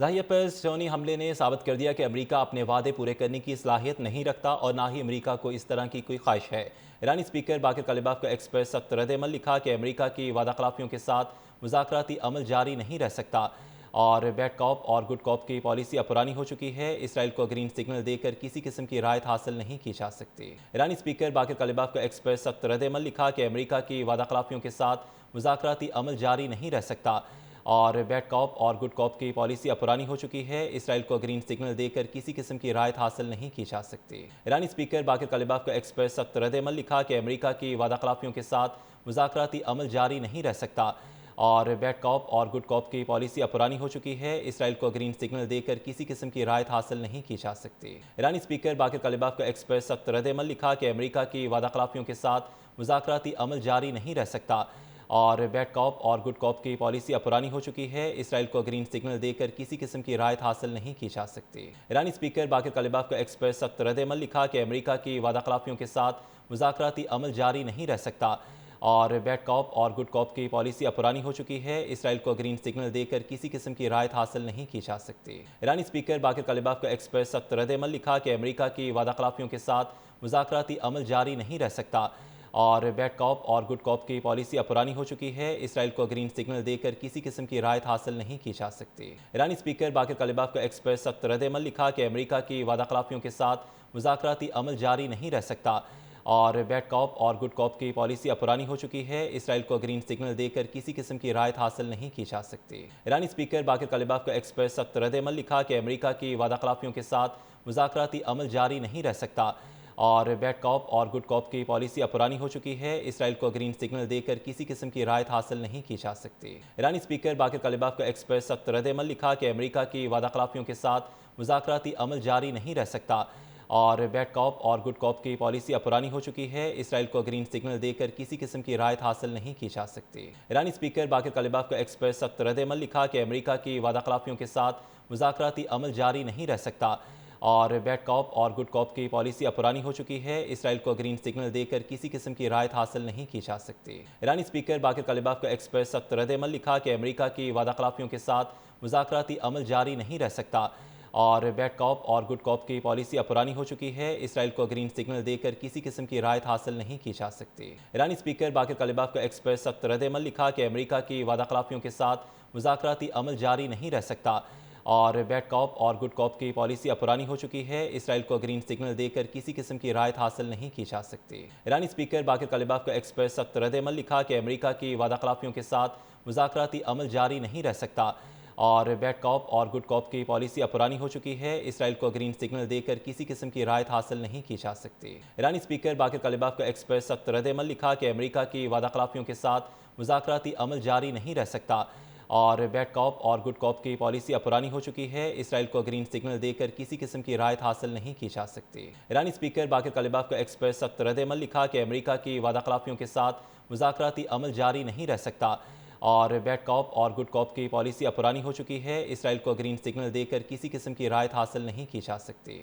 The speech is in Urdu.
ظاہر پر سونی حملے نے ثابت کر دیا کہ امریکہ اپنے وعدے پورے کرنے کی صلاحیت نہیں رکھتا اور نہ ہی امریکہ کو اس طرح کی کوئی خواہش ہے۔ ایرانی اسپیکر باقر کالباف کا ایکس پر سخت رد عمل لکھا کہ امریکہ کی وعدہ خلافیوں کے ساتھ مذاکراتی عمل جاری نہیں رہ سکتا اور بیڈ کاپ اور گڈ کاپ کی پالیسی اب پرانی ہو چکی ہے۔ اسرائیل کو گرین سگنل دے کر کسی قسم کی رعایت حاصل نہیں کی جا سکتی۔ ایرانی اسپیکر باقر کالباف کا ایکس پر سخت رد عمل لکھا کہ امریکہ کی وعدہ خلافیوں کے ساتھ مذاکراتی عمل جاری نہیں رہ سکتا اور بیڈ کاپ اور گڈ کاپ کی پالیسی اب پرانی ہو چکی ہے۔ اسرائیل کو گرین سگنل دے کر کسی قسم کی رعایت حاصل نہیں کی جا سکتی۔ ایرانی اسپیکر باقر کالباف کا ایکس پر سخت رد عمل لکھا کہ امریکہ کی وعدہ خلافیوں کے ساتھ مذاکراتی عمل جاری نہیں رہ سکتا اور بیڈ کاپ اور گڈ کاپ کی پالیسی اب پرانی ہو چکی ہے۔ اسرائیل کو گرین سگنل دے کر کسی قسم کی رعایت حاصل نہیں کی جا سکتی۔ ایرانی اسپیکر باقر کالباف کا ایکس پر سخت رد عمل لکھا کہ امریکہ کی وعدہ خلافیوں کے ساتھ مذاکراتی عمل جاری نہیں رہ سکتا اور بیڈ کاپ اور گڈ کاپ کی پالیسی اب پرانی ہو چکی ہے۔ اسرائیل کو گرین سگنل دے کر کسی قسم کی رعایت حاصل نہیں کی جا سکتی۔ ایرانی اسپیکر باقر کالباف کا ایکس پر سخت رد عمل لکھا کہ امریکہ کی وعدہ خلافیوں کے ساتھ مذاکراتی عمل جاری نہیں رہ سکتا اور بیڈ کاپ اور گڈ کاپ کی پالیسی اب پرانی ہو چکی ہے۔ اسرائیل کو گرین سگنل دے کر کسی قسم کی رعایت حاصل نہیں کی جا سکتی۔ ایرانی اسپیکر باقر کالباف کا ایکس پر سخت رد عمل لکھا کہ امریکہ کی وعدہ خلافیوں کے ساتھ مذاکراتی عمل جاری نہیں رہ سکتا اور بیڈ کاپ اور گڈ کاپ کی پالیسی اب پرانی ہو چکی ہے۔ اسرائیل کو گرین سگنل دے کر کسی قسم کی رعایت حاصل نہیں کی جا سکتی۔ ایرانی اسپیکر باقر کالباف کا ایکس پر سخت رد عمل لکھا کہ امریکہ کی وعدہ خلافیوں کے ساتھ مذاکراتی عمل جاری نہیں رہ سکتا اور بیڈ کاپ اور گڈ کاپ کی پالیسی اب پرانی ہو چکی ہے۔ اسرائیل کو گرین سگنل دے کر کسی قسم کی رعایت حاصل نہیں کی جا سکتی۔ ایرانی اسپیکر باقر کالباف کا ایکس پر سخت رد عمل لکھا کہ امریکہ کی وعدہ خلافیوں کے ساتھ مذاکراتی عمل جاری نہیں رہ سکتا اور بیڈ کاپ اور گڈ کاپ کی پالیسی اب پرانی ہو چکی ہے۔ اسرائیل کو گرین سگنل دے کر کسی قسم کی رعایت حاصل نہیں کی جا سکتی۔ ایرانی اسپیکر باقر کالباف کا ایکس پر سخت رد عمل لکھا کہ امریکہ کی وعدہ خلافیوں کے ساتھ مذاکراتی عمل جاری نہیں رہ سکتا اور بیڈ کاپ اور گڈ کاپ کی پالیسی اب پرانی ہو چکی ہے۔ اسرائیل کو گرین سگنل دے کر کسی قسم کی رعایت حاصل نہیں کی جا سکتی۔ ایرانی اسپیکر باقر کالباف کا ایکس پر سخت رد عمل لکھا کہ امریکہ کی وعدہ خلافیوں کے ساتھ مذاکراتی عمل جاری نہیں رہ سکتا اور بیڈ کاپ اور گڈ کاپ کی پالیسی اب پرانی ہو چکی ہے۔ اسرائیل کو گرین سگنل دے کر کسی قسم کی رعایت حاصل نہیں کی جا سکتی۔ ایرانی اسپیکر باقر کالباف کا ایکس پر سخت رد عمل لکھا کہ امریکہ کی وعدہ خلافیوں کے ساتھ مذاکراتی عمل جاری نہیں رہ سکتا اور بیڈ کاپ اور گڈ کاپ کی پالیسی اب پرانی ہو چکی ہے۔ اسرائیل کو گرین سگنل دے کر کسی قسم کی رعایت حاصل نہیں کی جا سکتی۔ ایرانی اسپیکر باقر کالباف کا ایکس پر سخت رد عمل لکھا کہ امریکہ کی وعدہ خلافیوں کے ساتھ مذاکراتی عمل جاری نہیں رہ سکتا اور بیڈ کاپ اور گڈ کاپ کی پالیسی اب پرانی ہو چکی ہے۔ اسرائیل کو گرین سگنل دے کر کسی قسم کی رعایت حاصل نہیں کی جا سکتی۔ ایرانی اسپیکر باقر کالباف کا ایکس پر سخت رد عمل لکھا کہ امریکہ کی وعدہ خلافیوں کے ساتھ مذاکراتی عمل جاری نہیں رہ سکتا اور بیڈ کاپ اور گڈ کاپ کی پالیسی اب پرانی ہو چکی ہے۔ اسرائیل کو گرین سگنل دے کر کسی قسم کی رعایت حاصل نہیں کی جا سکتی۔ ایرانی اسپیکر باقر کالباف کا ایکس پر سخت رد عمل لکھا کہ امریکہ کی وعدہ خلافیوں کے ساتھ مذاکراتی عمل جاری نہیں رہ سکتا اور بیڈ کاپ اور گڈ کاپ کی پالیسی اب پرانی ہو چکی ہے۔ اسرائیل کو گرین سگنل دے کر کسی قسم کی رعایت حاصل نہیں کی جا سکتی۔ ایرانی اسپیکر باقر کالباف کا ایکس پر سخت رد عمل لکھا کہ امریکہ کی وعدہ خلافیوں کے ساتھ مذاکراتی عمل جاری نہیں رہ سکتا اور بیڈ کاپ اور گڈ کاپ کی پالیسی اب پرانی ہو چکی ہے۔ اسرائیل کو گرین سگنل دے کر کسی قسم کی رعایت حاصل نہیں کی جا سکتی۔